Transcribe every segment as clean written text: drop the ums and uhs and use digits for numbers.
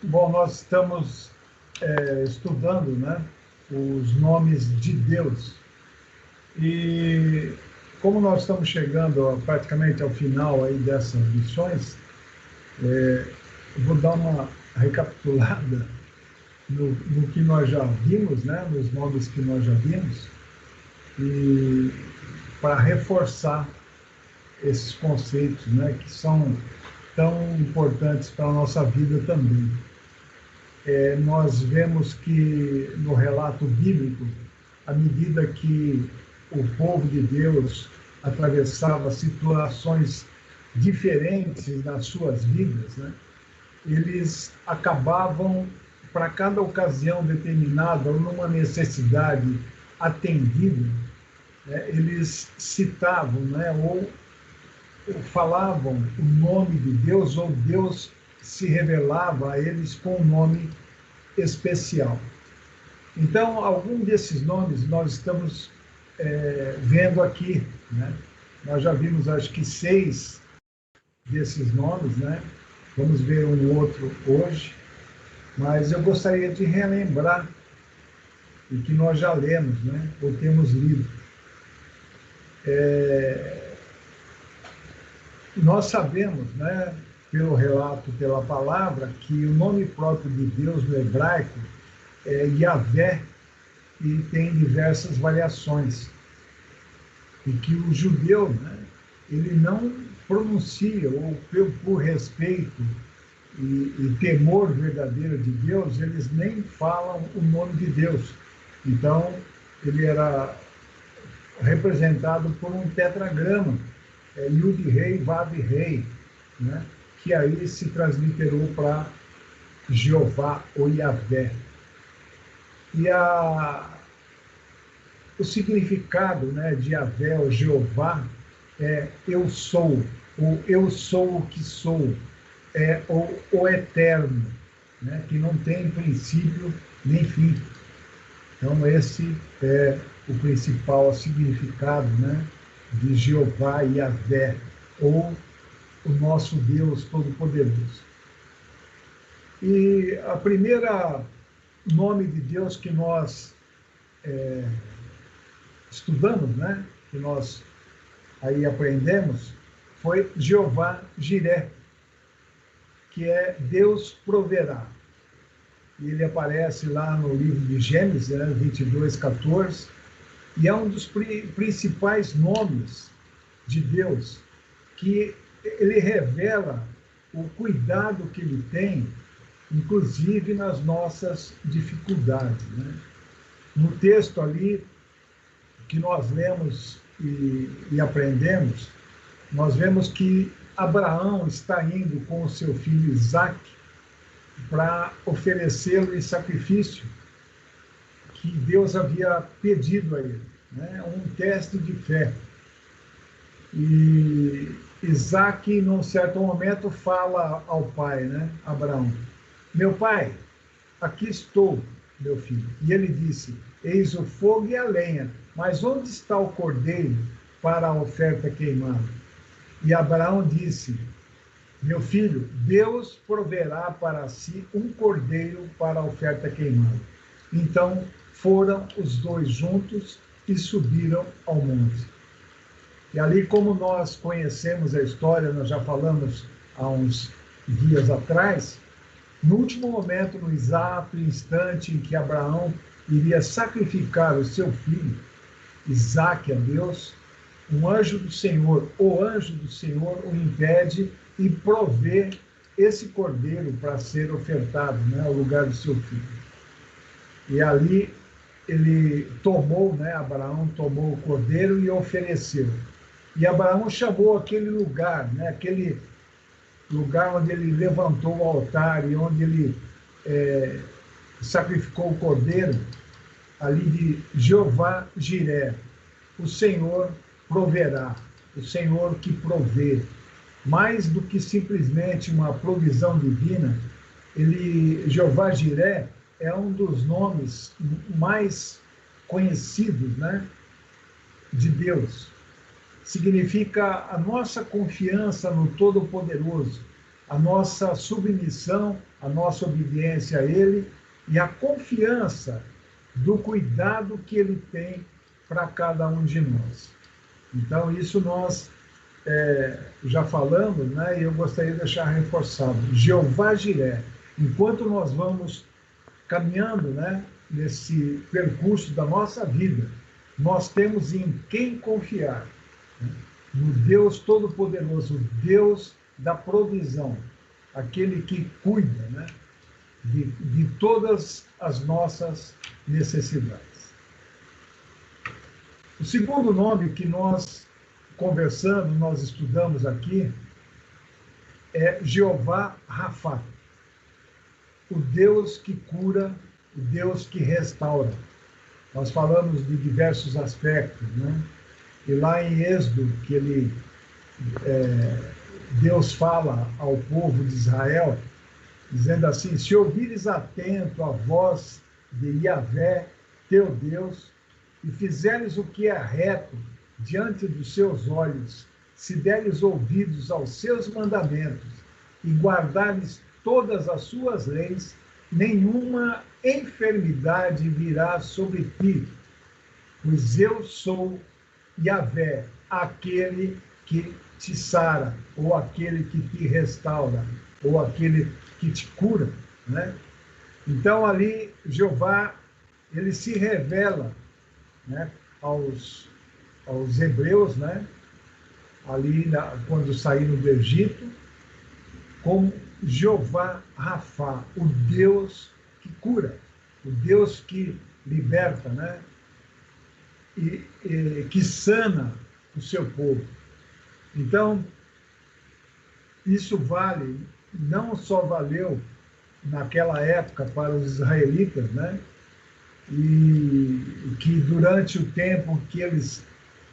Bom, nós estamos estudando, né, os nomes de Deus. E como nós estamos chegando praticamente ao final aí dessas lições, eu vou dar uma recapitulada no que nós já vimos, né, nos nomes que nós já vimos, e para reforçar esses conceitos, né, que são tão importantes para a nossa vida também. Nós vemos que no relato bíblico, à medida que o povo de Deus atravessava situações diferentes nas suas vidas, né, eles acabavam, para cada ocasião determinada ou numa necessidade atendida, né, eles citavam, né, ou falavam o nome de Deus, ou Deus se revelava a eles com um nome especial. Então, algum desses nomes nós estamos vendo aqui, né? Nós já vimos, acho que 6 desses nomes, né? Vamos ver um outro hoje, mas eu gostaria de relembrar o que nós já lemos, né? Ou temos lido. Nós sabemos, né, pelo relato, pela palavra, que o nome próprio de Deus no hebraico é Yahvé, e tem diversas variações. E que o judeu, né, ele não pronuncia, ou por respeito e temor verdadeiro de Deus, eles nem falam o nome de Deus. Então, ele era representado por um tetragrama, Yud-Rei, Vav-Rei, né? Que aí se transliterou para Jeová ou Yahvé. E o significado, né, de Yahvé ou Jeová é eu sou, ou eu sou o que sou, ou o eterno, né, que não tem princípio nem fim. Então esse é o principal significado, né, de Jeová e Yahvé, ou o nosso Deus Todo-Poderoso. E a primeira nome de Deus que nós estudamos, né, que nós aí aprendemos, foi Jeová Jiré, que é Deus proverá. E ele aparece lá no livro de Gênesis, né, 22:14, e é um dos principais nomes de Deus, que ele revela o cuidado que ele tem, inclusive nas nossas dificuldades, né? No texto ali que nós lemos e aprendemos, nós vemos que Abraão está indo com o seu filho Isaque para oferecê-lo em sacrifício que Deus havia pedido a ele, né? Um teste de fé. E Isaque, num certo momento, fala ao pai, né, Abraão: meu pai, aqui estou, meu filho. E ele disse: eis o fogo e a lenha, mas onde está o cordeiro para a oferta queimada? E Abraão disse: meu filho, Deus proverá para si um cordeiro para a oferta queimada. Então foram os dois juntos e subiram ao monte. E ali, como nós conhecemos a história, nós já falamos há uns dias atrás, no último momento, no exato instante em que Abraão iria sacrificar o seu filho, Isaque, a Deus, um anjo do Senhor, o anjo do Senhor, o impede e provê esse cordeiro para ser ofertado, né, ao lugar do seu filho. E ali ele tomou, né, Abraão tomou o cordeiro e ofereceu. E Abraão chamou aquele lugar, né, aquele lugar onde ele levantou o altar e onde ele sacrificou o cordeiro, ali de Jeová Jiré, o Senhor proverá, o Senhor que provê. Mais do que simplesmente uma provisão divina, Jeová Jiré é um dos nomes mais conhecidos, né, de Deus. Significa a nossa confiança no Todo-Poderoso, a nossa submissão, a nossa obediência a Ele e a confiança do cuidado que Ele tem para cada um de nós. Então, isso nós já falamos, né? E eu gostaria de deixar reforçado. Jeová Jiré. Enquanto nós vamos caminhando, né, nesse percurso da nossa vida, nós temos em quem confiar. Né? No Deus Todo-Poderoso, Deus da provisão, aquele que cuida, né, de todas as nossas necessidades. O segundo nome que nós conversamos, nós estudamos aqui, é Jeová Rafá, o Deus que cura, o Deus que restaura. Nós falamos de diversos aspectos, né? E lá em Êxodo, que Deus fala ao povo de Israel, dizendo assim: se ouvires atento a voz de Yahvé, teu Deus, e fizeres o que é reto diante dos seus olhos, se deres ouvidos aos seus mandamentos e guardares todas as suas leis, nenhuma enfermidade virá sobre ti, pois eu sou Yahvé, aquele que te sara, ou aquele que te restaura, ou aquele que te cura, né? Então ali Jeová, ele se revela, né, aos hebreus, né, ali quando saíram do Egito, como Jeová Rafá, o Deus que cura, o Deus que liberta, né, e que sana o seu povo. Então, isso vale, não só valeu naquela época para os israelitas, né, e que durante o tempo que eles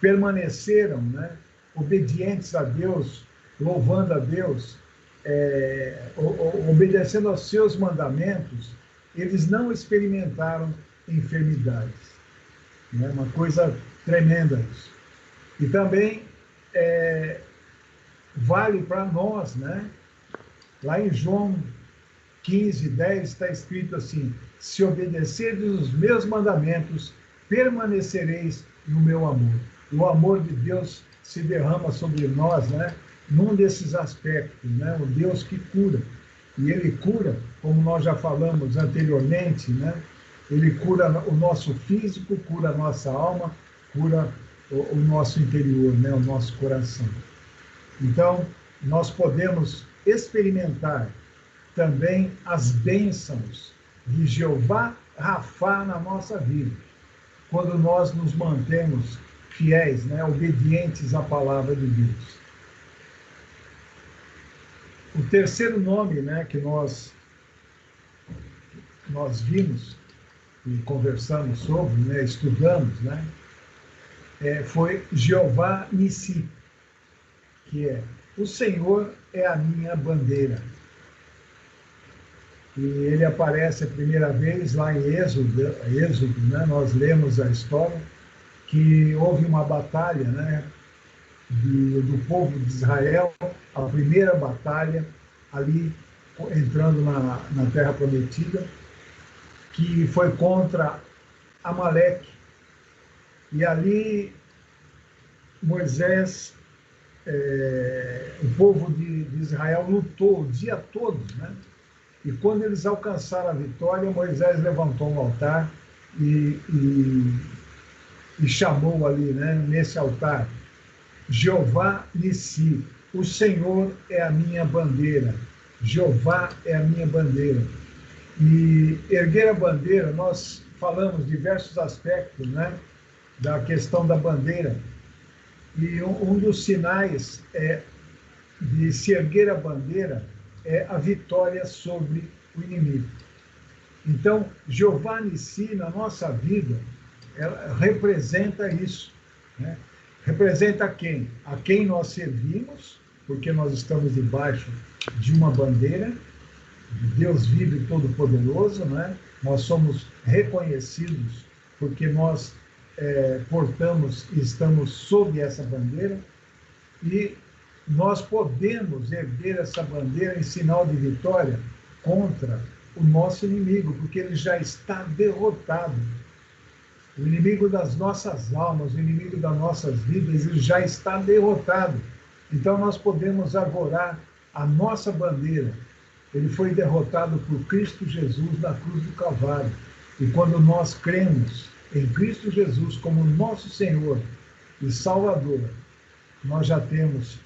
permaneceram, né, obedientes a Deus, louvando a Deus, obedecendo aos seus mandamentos, eles não experimentaram enfermidades. Né? Uma coisa tremenda isso. E também vale para nós, né? Lá em João 15:10 está escrito assim: se obedecerdes os meus mandamentos, permanecereis no meu amor. O amor de Deus se derrama sobre nós, né, num desses aspectos, né, o Deus que cura. E Ele cura, como nós já falamos anteriormente, né, Ele cura o nosso físico, cura a nossa alma, cura o nosso interior, né, o nosso coração. Então, nós podemos experimentar também as bênçãos de Jeová Rafá na nossa vida, quando nós nos mantemos fiéis, né, obedientes à palavra de Deus. O terceiro nome, né, que nós vimos e conversamos sobre, né, estudamos, né, foi Jeová Nissi, que é: o Senhor é a minha bandeira. E ele aparece a primeira vez lá em Êxodo, né? Nós lemos a história que houve uma batalha, né, do povo de Israel, a primeira batalha ali entrando na Terra Prometida, que foi contra Amaleque. E ali Moisés, o povo de Israel lutou o dia todo, né? E quando eles alcançaram a vitória, Moisés levantou um altar e chamou ali, né, nesse altar, Jeová Nissi, o Senhor é a minha bandeira. Jeová é a minha bandeira. E erguer a bandeira, nós falamos diversos aspectos, né, da questão da bandeira. E um dos sinais de se erguer a bandeira é a vitória sobre o inimigo. Então, Jeová Nissi, na nossa vida, ela representa isso, né? Representa quem? A quem nós servimos, porque nós estamos debaixo de uma bandeira, de Deus vivo e todo-poderoso, né? Nós somos reconhecidos porque nós portamos e estamos sob essa bandeira, e nós podemos erguer essa bandeira em sinal de vitória contra o nosso inimigo, porque ele já está derrotado. O inimigo das nossas almas, o inimigo das nossas vidas, ele já está derrotado. Então nós podemos arvorar a nossa bandeira. Ele foi derrotado por Cristo Jesus na cruz do Calvário. E quando nós cremos em Cristo Jesus como nosso Senhor e Salvador, nós já temos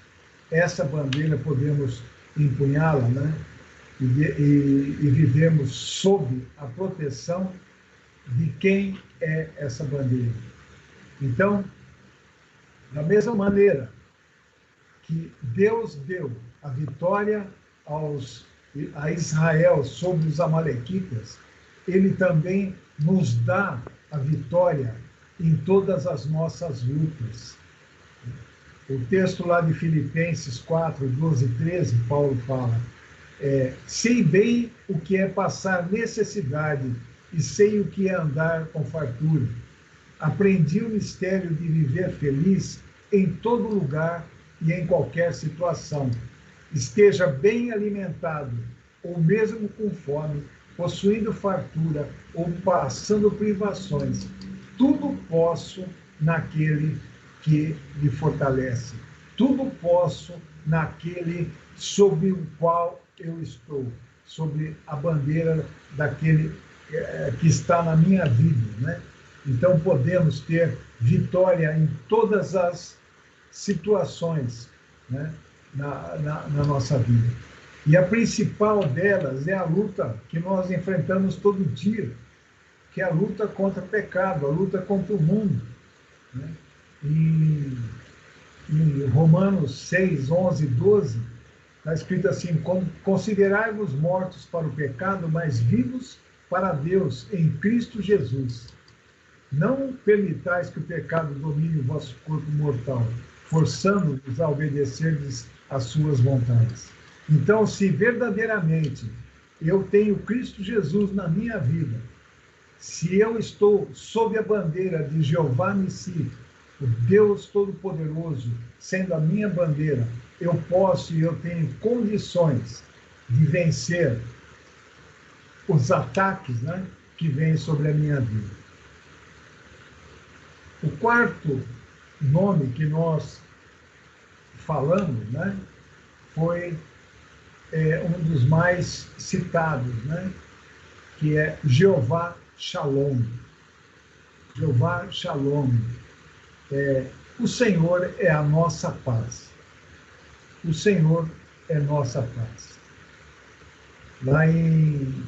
essa bandeira, podemos empunhá-la, né? E vivemos sob a proteção de quem é essa bandeira. Então, da mesma maneira que Deus deu a vitória a Israel sobre os amalequitas, ele também nos dá a vitória em todas as nossas lutas. O texto lá de Filipenses 4, 12 e 13, Paulo fala, sei bem o que é passar necessidade e sei o que é andar com fartura. Aprendi o mistério de viver feliz em todo lugar e em qualquer situação. Esteja bem alimentado, ou mesmo com fome, possuindo fartura ou passando privações. Tudo posso naquele que me fortalece. Tudo posso naquele sobre o qual eu estou, sobre a bandeira daquele que está na minha vida, né? Então podemos ter vitória em todas as situações, né? na nossa vida. E a principal delas é a luta que nós enfrentamos todo dia, que é a luta contra o pecado, a luta contra o mundo, né? Em Romanos 6, 11 e 12, está escrito assim, considerai-vos mortos para o pecado, mas vivos para Deus em Cristo Jesus. Não permitais que o pecado domine o vosso corpo mortal, forçando-vos a obedecer-lhes às suas vontades. Então, se verdadeiramente eu tenho Cristo Jesus na minha vida, se eu estou sob a bandeira de Jeová Nissi, o Deus Todo-Poderoso, sendo a minha bandeira, eu posso e eu tenho condições de vencer os ataques, né, que vêm sobre a minha vida. O quarto nome que nós falamos, né, foi um dos mais citados, né, que é Jeová Shalom. Jeová Shalom. O Senhor é a nossa paz. O Senhor é nossa paz. Lá em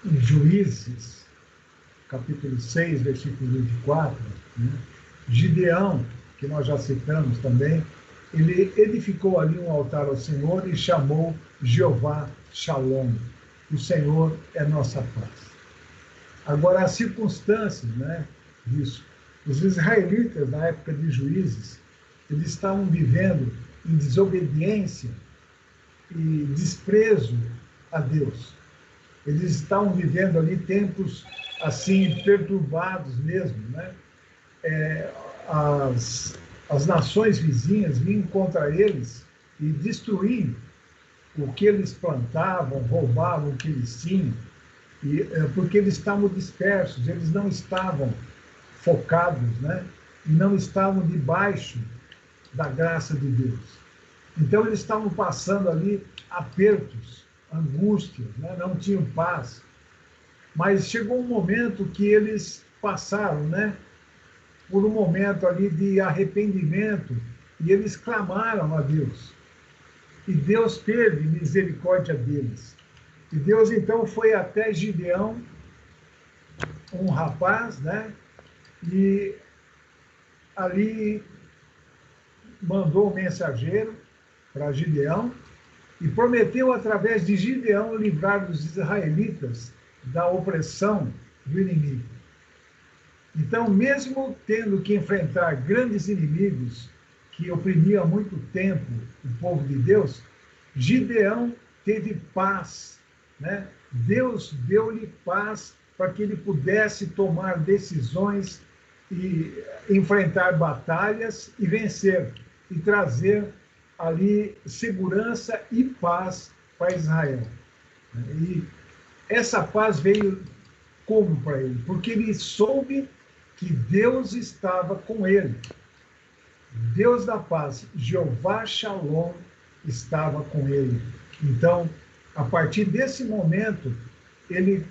Juízes, capítulo 6, versículo 24, né? Gideão, que nós já citamos também, ele edificou ali um altar ao Senhor e chamou Jeová Shalom. O Senhor é nossa paz. Agora, as circunstâncias, né, disso. Os israelitas, na época de Juízes, eles estavam vivendo em desobediência e desprezo a Deus. Eles estavam vivendo ali tempos assim perturbados mesmo, né? As nações vizinhas vinham contra eles e destruíam o que eles plantavam, roubavam o que eles tinham, porque eles estavam dispersos, eles não estavam focados, né? E não estavam debaixo da graça de Deus. Então eles estavam passando ali apertos, angústias, né? Não tinham paz. Mas chegou um momento que eles passaram, né, por um momento ali de arrependimento e eles clamaram a Deus. E Deus teve misericórdia deles. E Deus então foi até Gideão, um rapaz, né, e ali mandou um mensageiro para Gideão e prometeu através de Gideão livrar os israelitas da opressão do inimigo. Então, mesmo tendo que enfrentar grandes inimigos que oprimiam há muito tempo o povo de Deus, Gideão teve paz, né? Deus deu-lhe paz para que ele pudesse tomar decisões e enfrentar batalhas e vencer, e trazer ali segurança e paz para Israel. E essa paz veio como para ele? Porque ele soube que Deus estava com ele. Deus da paz, Jeová Shalom, estava com ele. Então, a partir desse momento, ele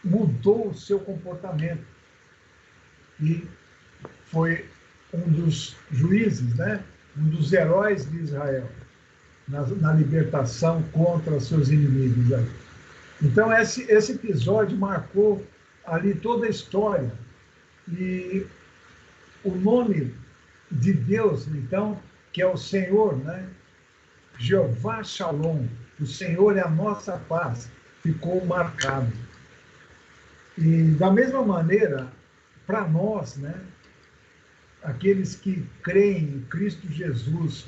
mudou o seu comportamento e foi um dos juízes, né? Um dos heróis de Israel na libertação contra seus inimigos. Aí. Então, esse episódio marcou ali toda a história. E o nome de Deus, então, que é o Senhor, né? Jeová Shalom, o Senhor é a nossa paz, ficou marcado. E da mesma maneira, para nós, né? Aqueles que creem em Cristo Jesus,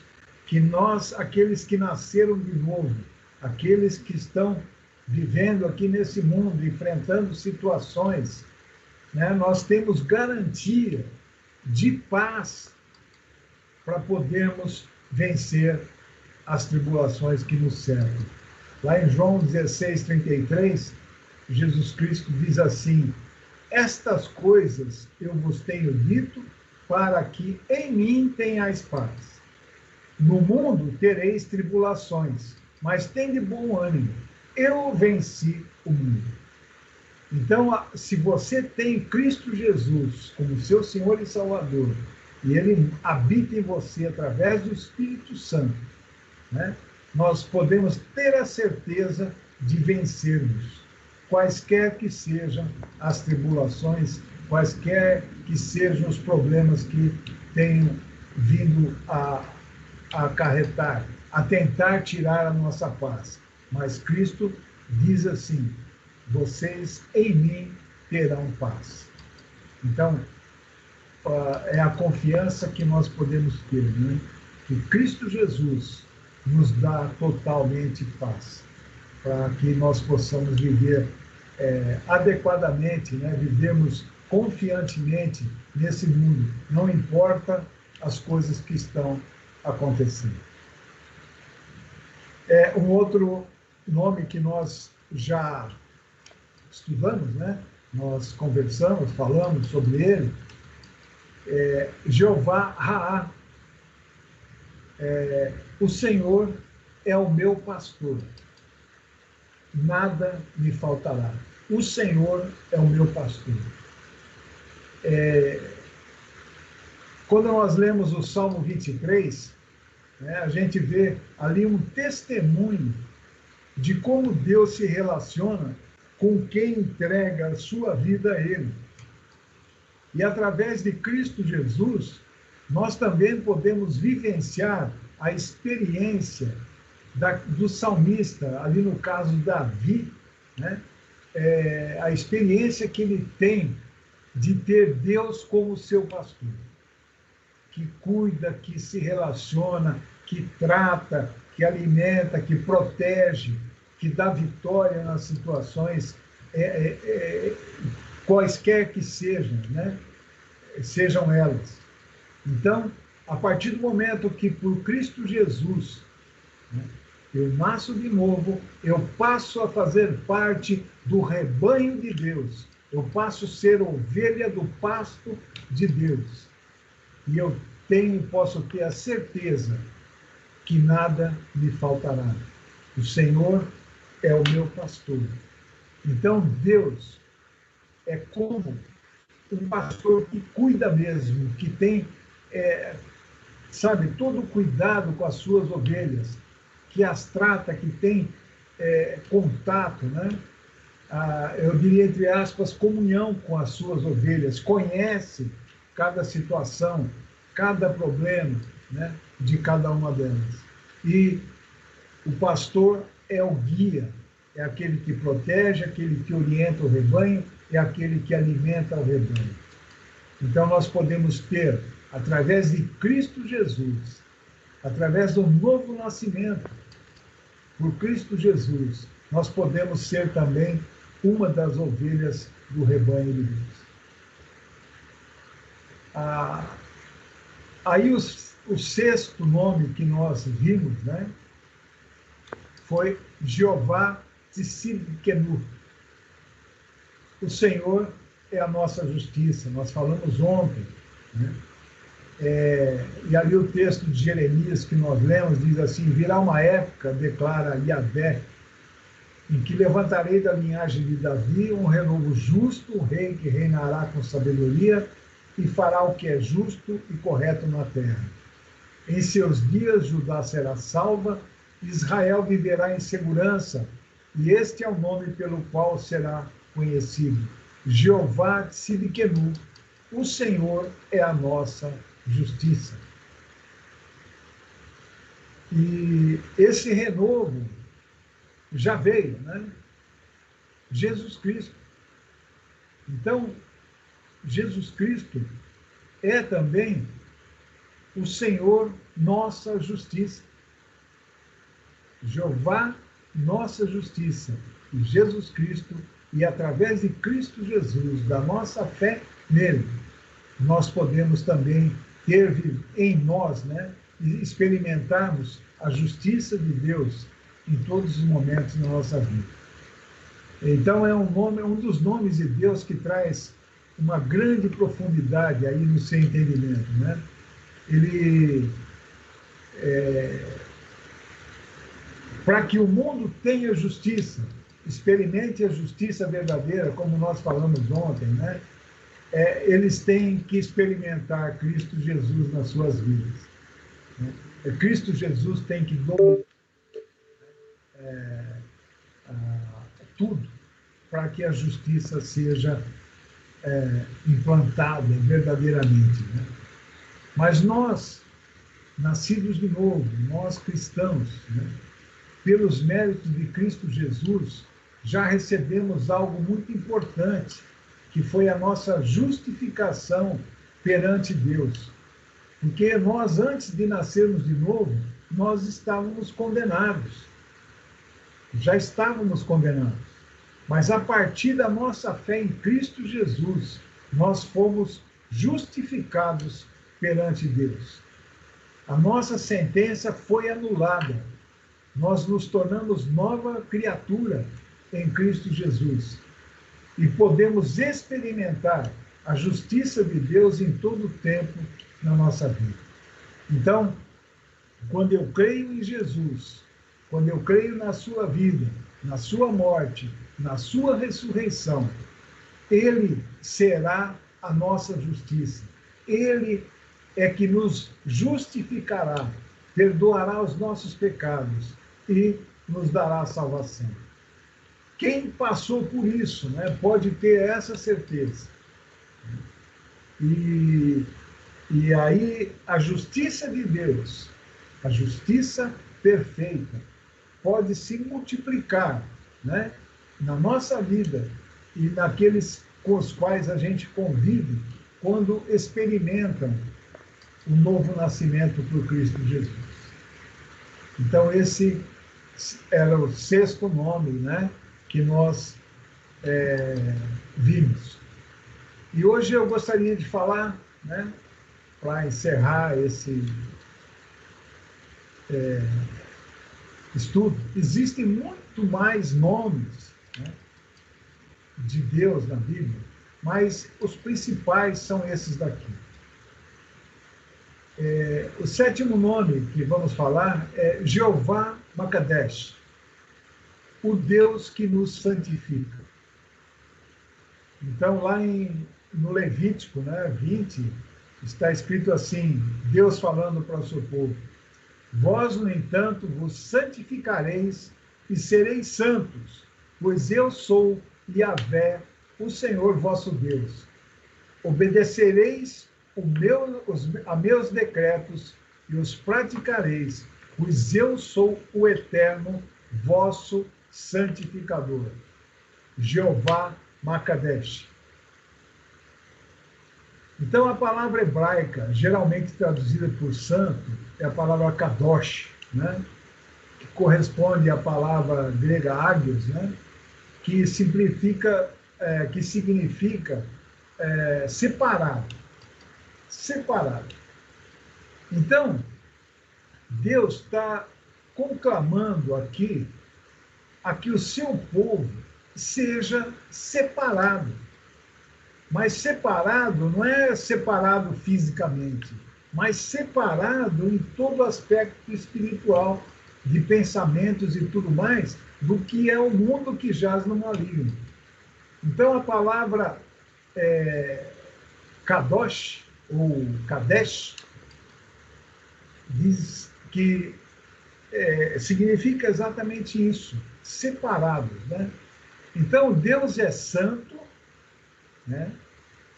que nós, aqueles que nasceram de novo, aqueles que estão vivendo aqui nesse mundo, enfrentando situações, né, nós temos garantia de paz para podermos vencer as tribulações que nos cercam. Lá em João 16:33, Jesus Cristo diz assim: estas coisas eu vos tenho dito para que em mim tenhais paz. No mundo tereis tribulações, mas tende bom ânimo. Eu venci o mundo. Então, se você tem Cristo Jesus como seu Senhor e Salvador, e Ele habita em você através do Espírito Santo, né, nós podemos ter a certeza de vencermos, quaisquer que sejam as tribulações, quaisquer que sejam os problemas que tenham vindo a acarretar, a tentar tirar a nossa paz. Mas Cristo diz assim: vocês em mim terão paz. Então, é a confiança que nós podemos ter, né? Que Cristo Jesus nos dá totalmente paz, para que nós possamos viver adequadamente, né? Vivermos confiantemente nesse mundo, não importa as coisas que estão acontecendo. Um outro nome que nós já estudamos, né? Nós conversamos, falamos sobre ele, Jeová Raá. O Senhor é o meu pastor, nada me faltará. O Senhor é o meu pastor. Quando nós lemos o Salmo 23, né, a gente vê ali um testemunho de como Deus se relaciona com quem entrega a sua vida a Ele. E através de Cristo Jesus, nós também podemos vivenciar a experiência do salmista, ali no caso Davi, né? A experiência que ele tem de ter Deus como seu pastor, que cuida, que se relaciona, que trata, que alimenta, que protege, que dá vitória nas situações, quaisquer que sejam, né? Sejam elas. Então, a partir do momento que por Cristo Jesus, né, eu nasço de novo, eu passo a fazer parte do rebanho de Deus, eu passo a ser ovelha do pasto de Deus. E eu posso ter a certeza que nada me faltará. O Senhor é o meu pastor. Então, Deus é como um pastor que cuida mesmo, que tem, todo o cuidado com as suas ovelhas, que as trata, que tem contato, né? Eu diria, entre aspas, comunhão com as suas ovelhas, conhece cada situação, cada problema, né, de cada uma delas. E o pastor é o guia, é aquele que protege, aquele que orienta o rebanho, é aquele que alimenta o rebanho. Então nós podemos ter, através de Cristo Jesus, através do novo nascimento, por Cristo Jesus, nós podemos ser também uma das ovelhas do rebanho de Deus. Aí o sexto nome que nós vimos, né, foi Jeová Tsidkenu. O Senhor é a nossa justiça. Nós falamos ontem, né? E ali o texto de Jeremias que nós lemos diz assim: virá uma época, declara Yahvé, em que levantarei da linhagem de Davi um renovo justo, um rei que reinará com sabedoria e fará o que é justo e correto na terra. Em seus dias Judá será salva, Israel viverá em segurança, e este é o nome pelo qual será conhecido: Jeová Tsidkenu. O Senhor é a nossa justiça. E esse renovo já veio, né? Jesus Cristo. Então, Jesus Cristo é também o Senhor, nossa justiça. Jeová, nossa justiça. E Jesus Cristo, e através de Cristo Jesus, da nossa fé nele, nós podemos também ter em nós, né, e experimentarmos a justiça de Deus em todos os momentos da nossa vida. Então é um dos nomes de Deus que traz uma grande profundidade aí no seu entendimento, né? Ele para que o mundo tenha justiça, experimente a justiça verdadeira, como nós falamos ontem, né? Eles têm que experimentar Cristo Jesus nas suas vidas, né? Cristo Jesus tem que dominar tudo para que a justiça seja implantada verdadeiramente, né? Mas nós, nascidos de novo, nós cristãos, né, pelos méritos de Cristo Jesus, já recebemos algo muito importante, que foi a nossa justificação perante Deus. Porque nós, antes de nascermos de novo, nós estávamos condenados. Já estávamos condenados. Mas a partir da nossa fé em Cristo Jesus, nós fomos justificados perante Deus. A nossa sentença foi anulada. Nós nos tornamos nova criatura em Cristo Jesus. E podemos experimentar a justiça de Deus em todo o tempo na nossa vida. Então, quando eu creio em Jesus, quando eu creio na sua vida, na sua morte, na sua ressurreição, Ele será a nossa justiça. Ele é que nos justificará, perdoará os nossos pecados e nos dará salvação. Quem passou por isso, né, pode ter essa certeza. E aí a justiça de Deus, a justiça perfeita, pode se multiplicar, né, na nossa vida e naqueles com os quais a gente convive quando experimentam o novo nascimento por Cristo Jesus. Então esse era o sexto nome, né, que nós vimos. E hoje eu gostaria de falar, né, para encerrar esse estudo, existem muito mais nomes, né, de Deus na Bíblia, mas os principais são esses daqui. O sétimo nome que vamos falar é Jeová Makadesh, o Deus que nos santifica. Então, lá no Levítico, né, 20, está escrito assim, Deus falando para o seu povo: vós, no entanto, vos santificareis e sereis santos, pois eu sou Yahvé, o Senhor vosso Deus. Obedecereis a meus decretos e os praticareis, pois eu sou o eterno vosso santificador. Jeová Makadesh. Então, a palavra hebraica, geralmente traduzida por santo, é a palavra kadosh, né? Que corresponde à palavra grega hagios, né? Que significa separado. Separado. Então, Deus está conclamando aqui a que o seu povo seja separado. Mas separado não é separado fisicamente, mas separado em todo aspecto espiritual, de pensamentos e tudo mais, do que é o mundo que jaz no maligno. Então, a palavra Kadosh, ou Kadesh, diz que significa exatamente isso, separados, né? Então, Deus é santo, né?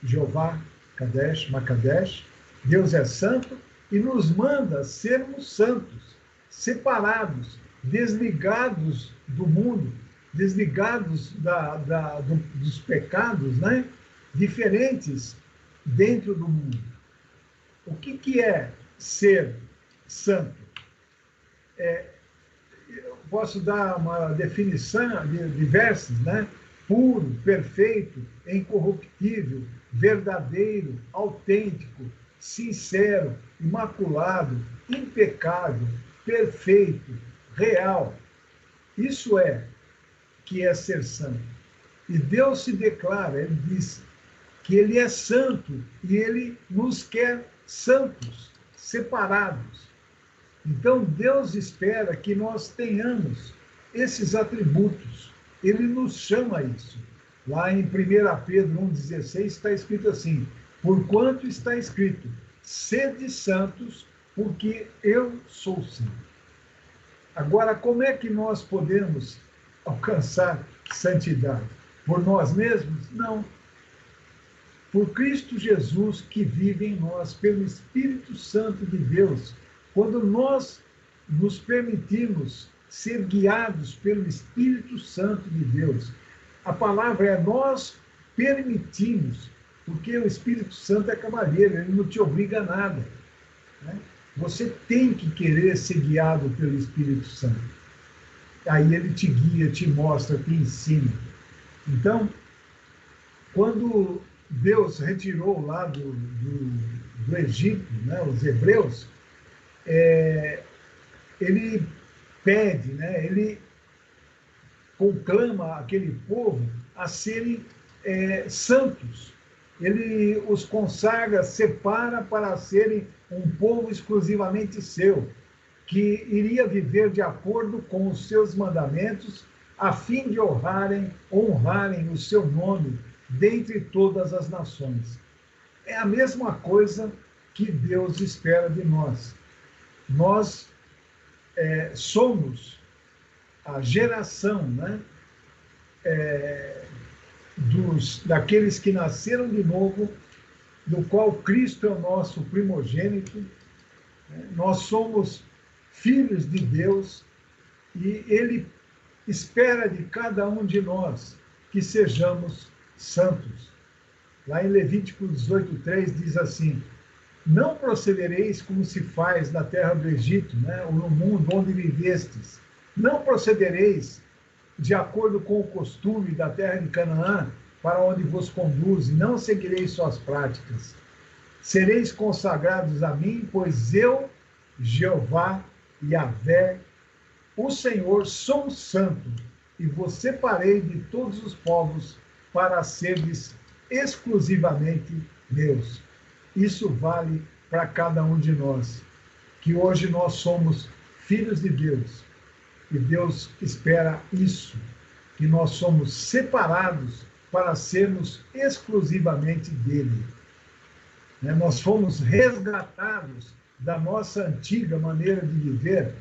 Jeová, Kadesh, Makadesh, Deus é santo e nos manda sermos santos, separados, desligados do mundo, desligados dos pecados, né? Diferentes dentro do mundo. O que é ser santo? Eu posso dar uma definição de diversas, né? Puro, perfeito, incorruptível, verdadeiro, autêntico, sincero, imaculado, impecável, perfeito, real. Isso é que é ser santo. E Deus se declara, ele diz que ele é santo e ele nos quer santos, separados. Então Deus espera que nós tenhamos esses atributos. Ele nos chama a isso. Lá em 1 Pedro 1,16 está escrito assim: porquanto está escrito, sede santos, porque eu sou santo. Agora, como é que nós podemos alcançar santidade? Por nós mesmos? Não. Por Cristo Jesus, que vive em nós, pelo Espírito Santo de Deus. Quando nós nos permitimos ser guiados pelo Espírito Santo de Deus, a palavra é nós permitimos, porque o Espírito Santo é cavalheiro, ele não te obriga a nada, né? Você tem que querer ser guiado pelo Espírito Santo. Aí ele te guia, te mostra, te ensina. Então, quando Deus retirou lá do Egito, né, os hebreus, ele pede, né, ele conclama aquele povo a serem santos. Ele os consagra, separa para serem um povo exclusivamente seu, que iria viver de acordo com os seus mandamentos, a fim de honrarem o seu nome dentre todas as nações. É a mesma coisa que Deus espera de nós. Nós somos a geração, né, daqueles que nasceram de novo, do qual Cristo é o nosso primogênito. Nós somos filhos de Deus e Ele espera de cada um de nós que sejamos santos. Lá em Levítico 18:3 diz assim: não procedereis como se faz na terra do Egito, né, ou no mundo onde vivestes. Não procedereis de acordo com o costume da terra de Canaã, para onde vos conduz, e não seguireis suas práticas. Sereis consagrados a mim, pois eu, Jeová, Yahvé, o Senhor, sou santo, e vos separei de todos os povos para seres exclusivamente meus. Isso vale para cada um de nós, que hoje nós somos filhos de Deus, e Deus espera isso, que nós somos separados para sermos exclusivamente dele. Nós fomos resgatados da nossa antiga maneira de viver,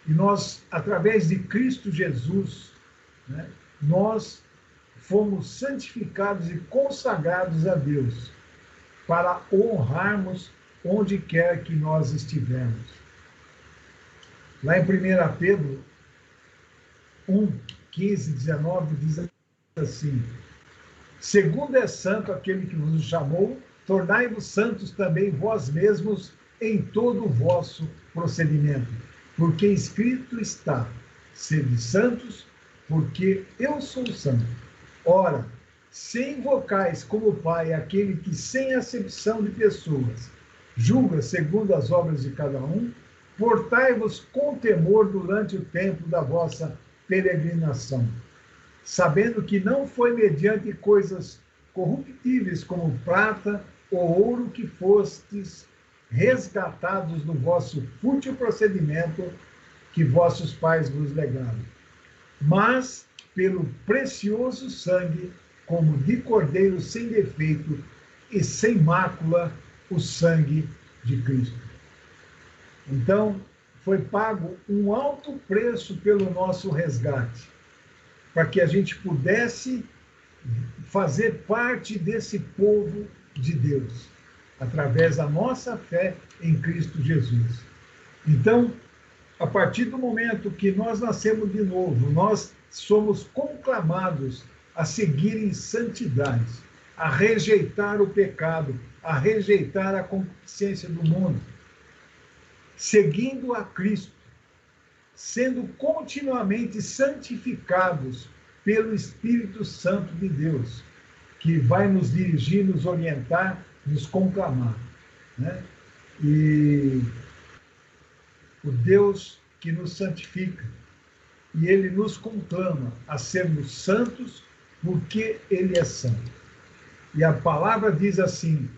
e nós, através de Cristo Jesus, né, nós fomos santificados e consagrados a Deus, para honrarmos onde quer que nós estivermos. Lá em 1 Pedro 1:15-19 diz assim: segundo é santo aquele que vos chamou, tornai-vos santos também vós mesmos em todo o vosso procedimento, porque escrito está: sede santos, porque eu sou santo. Ora, se invocais como Pai aquele que, sem acepção de pessoas, julga segundo as obras de cada um, portai-vos com temor durante o tempo da vossa peregrinação, sabendo que não foi mediante coisas corruptíveis como prata ou ouro que fostes resgatados do vosso fútil procedimento que vossos pais vos legaram, mas pelo precioso sangue, como de cordeiro sem defeito e sem mácula, o sangue de Cristo. Então, foi pago um alto preço pelo nosso resgate, para que a gente pudesse fazer parte desse povo de Deus, através da nossa fé em Cristo Jesus. Então, a partir do momento que nós nascemos de novo, nós somos conclamados a seguir em santidade, a rejeitar o pecado, a rejeitar a concupiscência do mundo, seguindo a Cristo, sendo continuamente santificados pelo Espírito Santo de Deus, que vai nos dirigir, nos orientar, nos conclamar, né? E o Deus que nos santifica, e Ele nos conclama a sermos santos, porque Ele é santo. E a palavra diz assim: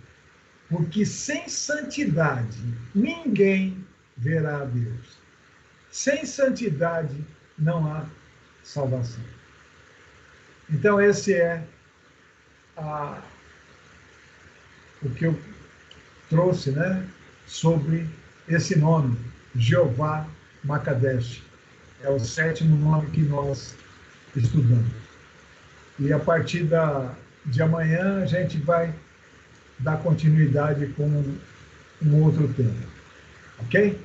porque sem santidade ninguém verá a Deus. Sem santidade não há salvação. Então, esse é o que eu trouxe, né, sobre esse nome, Jeová Makadesh. É o 7º nome que nós estudamos. E a partir de amanhã a gente vai dar continuidade com um outro tema. Ok?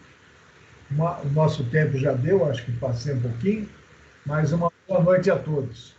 O nosso tempo já deu, acho que passei um pouquinho, mas uma boa noite a todos.